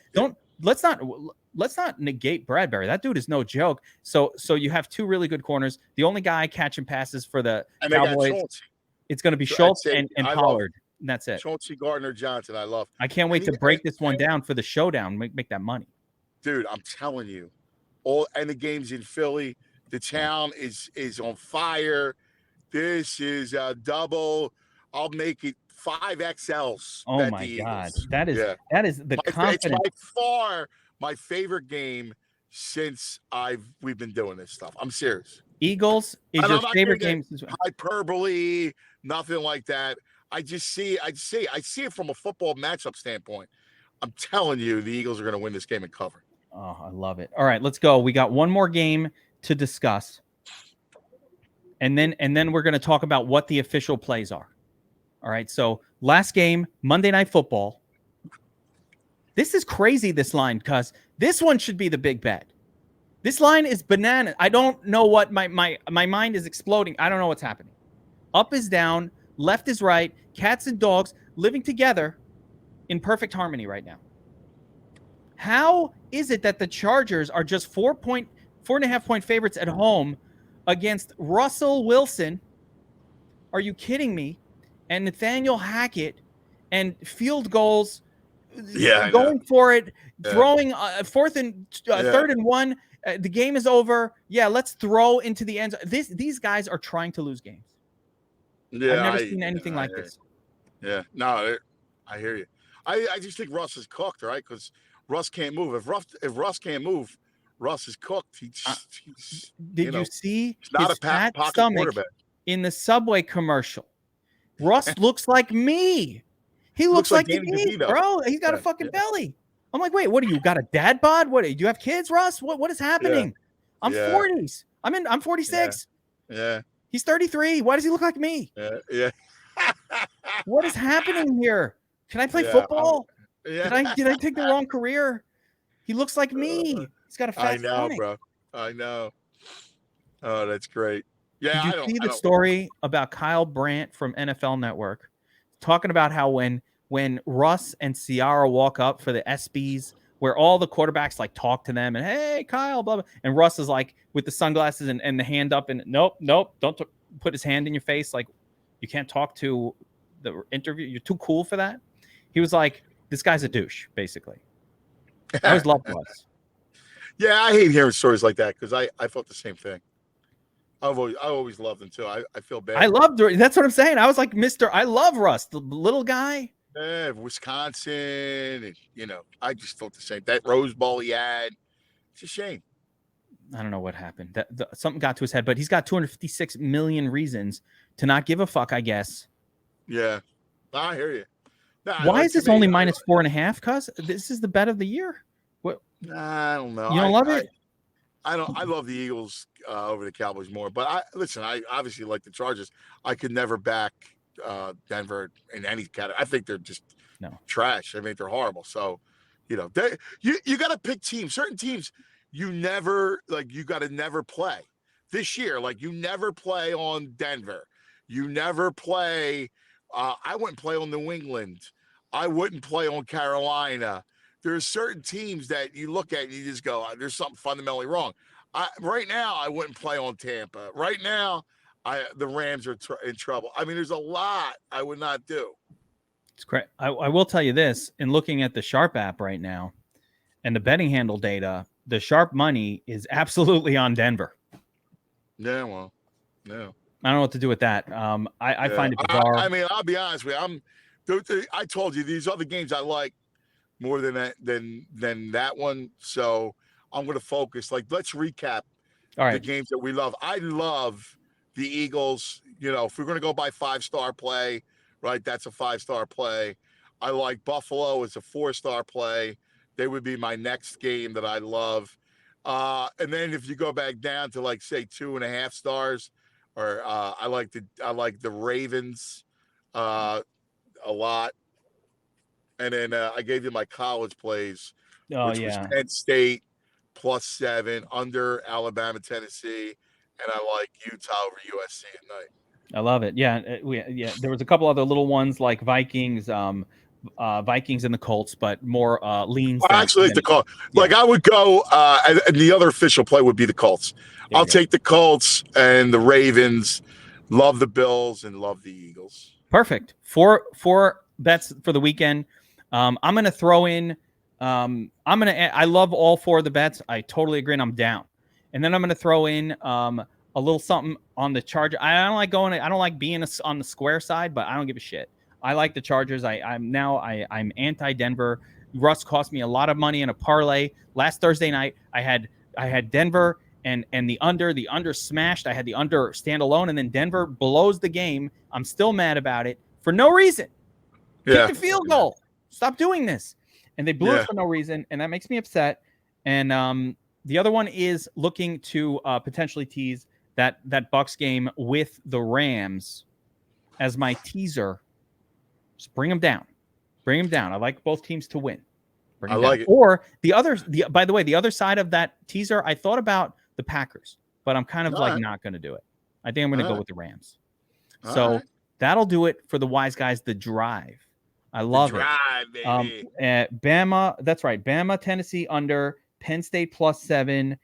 let's not negate Bradbury. That dude is no joke. So you have two really good corners. The only guy catching passes for the Cowboys, it's going to be Schultz and Pollard. And that's it. Chauncey Gardner-Johnson, I love. I can't wait to break this one down for the showdown. Make that money. Dude, I'm telling you, and the game's in Philly. The town is on fire. This is a double. I'll make it 5XLs. Oh my God. That is the confidence. It's by far my favorite game since we've been doing this stuff. I'm serious. Eagles is your favorite game. Hyperbole, nothing like that. I see it from a football matchup standpoint. I'm telling you, the Eagles are going to win this game and cover. Oh, I love it. All right, let's go. We got one more game to discuss. And then we're going to talk about what the official plays are. All right, so last game, Monday Night Football. This is crazy, this line, because this one should be the big bet. This line is banana. I don't know what my mind is exploding. I don't know what's happening. Up is down, left is right, cats and dogs living together in perfect harmony right now. How is it that the Chargers are just 4.5 point favorites at home against Russell Wilson? Are you kidding me? And Nathaniel Hackett and field goals, going for it, throwing third and one. The game is over. Yeah, let's throw into the end zone. These guys are trying to lose games. Yeah, I've never seen anything like this. Yeah, no, I hear you. I just think Russ is cooked, right? Because Russ can't move. If Russ can't move, Russ is cooked. Did you see not his a fat pocket stomach in the Subway commercial? Russ looks like me. He looks like me, bro. He's got a fucking belly. I'm like, wait, what do you got, a dad bod? What do you have kids, Russ? What is happening? I'm 40s. I'm 46. Yeah. He's 33. Why does he look like me? Yeah. What is happening here? Can I play football? Did I take the wrong career? He looks like me. He's got a fat stomach. Bro. I know. Oh, that's great. Yeah, Did you see the story about Kyle Brandt from NFL Network talking about how when Russ and Ciara walk up for the SBs, where all the quarterbacks like talk to them and hey Kyle, blah blah, and Russ is like with the sunglasses and the hand up and nope, don't put his hand in your face, like you can't talk to the interview, you're too cool for that. He was like, this guy's a douche, basically. I always loved Russ. Yeah, I hate hearing stories like that because I felt the same thing. I always loved him too. I feel bad. I loved. That's what I'm saying. I was like, I love Russ, the little guy. Yeah, Wisconsin, and I just thought the same. That Rose Bowl he had, it's a shame. I don't know what happened. Something got to his head, but he's got 256 million reasons to not give a fuck, I guess. Yeah, I hear you. Why is this only minus 4.5? Cuz this is the bet of the year. What? I don't know. You don't love it? I love the Eagles over the Cowboys more, but I obviously like the Chargers. I could never back Denver in any category. I think they're just trash. I mean, they're horrible. So, you got to pick teams. Certain teams you got to never play. This year, like you never play on Denver. You never play. I wouldn't play on New England. I wouldn't play on Carolina. There's certain teams that you look at and you just go, there's something fundamentally wrong. Right now, I wouldn't play on Tampa. Right now, the Rams are in trouble. I mean, there's a lot I would not do. It's great. I will tell you this, in looking at the Sharp app right now and the betting handle data, the Sharp money is absolutely on Denver. Yeah, well, no. I don't know what to do with that. I find it bizarre. I mean, I'll be honest with you. I told you these other games I like more than that one. So I'm going to focus. Like, let's recap the games that we love. I love the Eagles. If we're going to go by 5-star play, right, that's a 5-star play. I like Buffalo as a 4-star play. They would be my next game that I love. And then if you go back down to like say 2.5 stars, or I like the Ravens a lot. And then I gave you my college plays, which was Penn State +7, under Alabama, Tennessee, and I like Utah over USC at night. I love it. Yeah, there was a couple other little ones like Vikings, Vikings and the Colts, but more leans. I actually like the Colts. Yeah. Like I would go, and the other official play would be the Colts. I'll take the Colts and the Ravens. Love the Bills and love the Eagles. Perfect. Four bets for the weekend. I'm going to throw in, I love all 4 of the bets. I totally agree and I'm down. And then I'm going to throw in a little something on the Chargers. I don't like being on the square side, but I don't give a shit. I like the Chargers. I'm anti-Denver. Russ cost me a lot of money in a parlay. Last Thursday night, I had Denver and the under smashed. I had the under standalone, and then Denver blows the game. I'm still mad about it for no reason. Kick the field goal. Stop doing this. And they blew it for no reason, and that makes me upset. And the other one is looking to potentially tease that Bucs game with the Rams as my teaser. Just bring them down. I like both teams to win. I like it. Or by the way, the other side of that teaser, I thought about the Packers, but I'm kind of not going to do it. I think I'm going to go with the Rams. So that'll do it for the Wiseguys. The drive. I love it. Baby. Bama. That's right. Bama, Tennessee under, Penn State +7,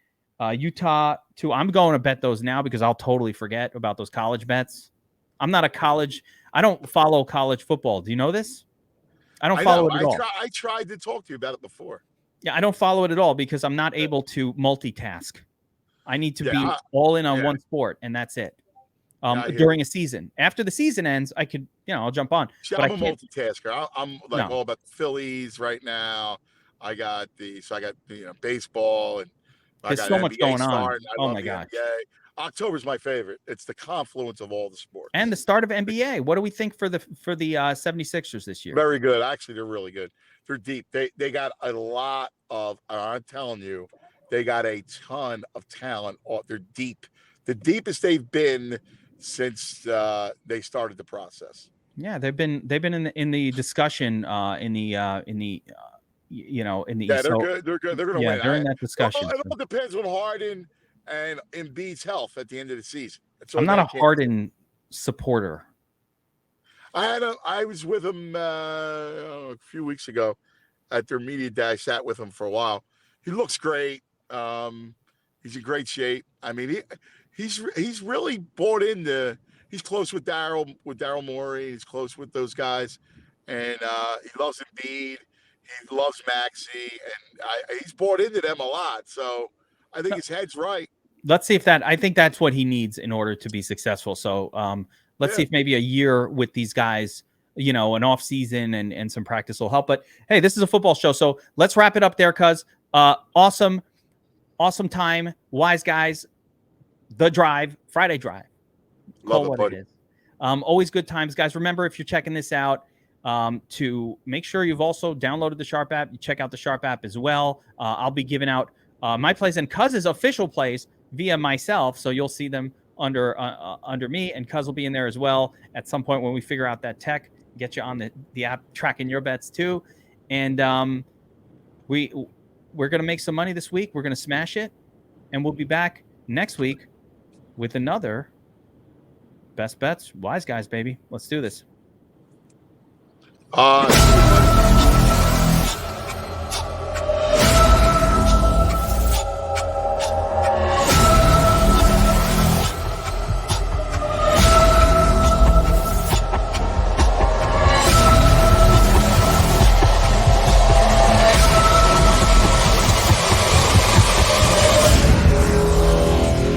Utah 2. I'm going to bet those now because I'll totally forget about those college bets. I'm not a college. I don't follow college football. Do you know this? I don't follow it at all. I tried to talk to you about it before. Yeah, I don't follow it at all because I'm not able to multitask. I need to be all in on one sport, and that's it. During a season. After the season ends, I could, I'll jump on. See, I'm a multitasker. I'm all about the Phillies right now. I got baseball, and there's so much going on. Oh my God. October's my favorite. It's the confluence of all the sports. And the start of NBA. What do we think for the 76ers this year? Very good. Actually, they're really good. They're deep. They got a lot of, I'm telling you, they got a ton of talent. They're deep. The deepest they've been since they started the process. Yeah, they've been in the discussion in the they're good. They're going to win. They're in that discussion. It all depends on Harden. and Embiid's health at the end of the season. That's all I'm not a that came. Harden supporter. I was with him a few weeks ago at their media day. I sat with him for a while. He looks great. He's in great shape. I mean, he's really bought into. He's close with Daryl Morey. He's close with those guys, and he loves Embiid. He loves Maxey, and he's bought into them a lot. So I think his head's right. Let's see if I think that's what he needs in order to be successful. So let's see if maybe a year with these guys, an off season and some practice will help. But hey, this is a football show, so let's wrap it up there, cuz awesome time, Wise Guys, the drive, Friday drive. Love it, buddy. It is. Always good times, guys. Remember, if you're checking this out, to make sure you've also downloaded the Sharp app. You check out the Sharp app as well. I'll be giving out my plays and Cuz's official plays via myself, so you'll see them under me, and Cuz will be in there as well at some point when we figure out that tech, get you on the app tracking your bets too. And we're gonna make some money this week. We're gonna smash it, and we'll be back next week with another Best Bets Wise Guys, baby. Let's do this.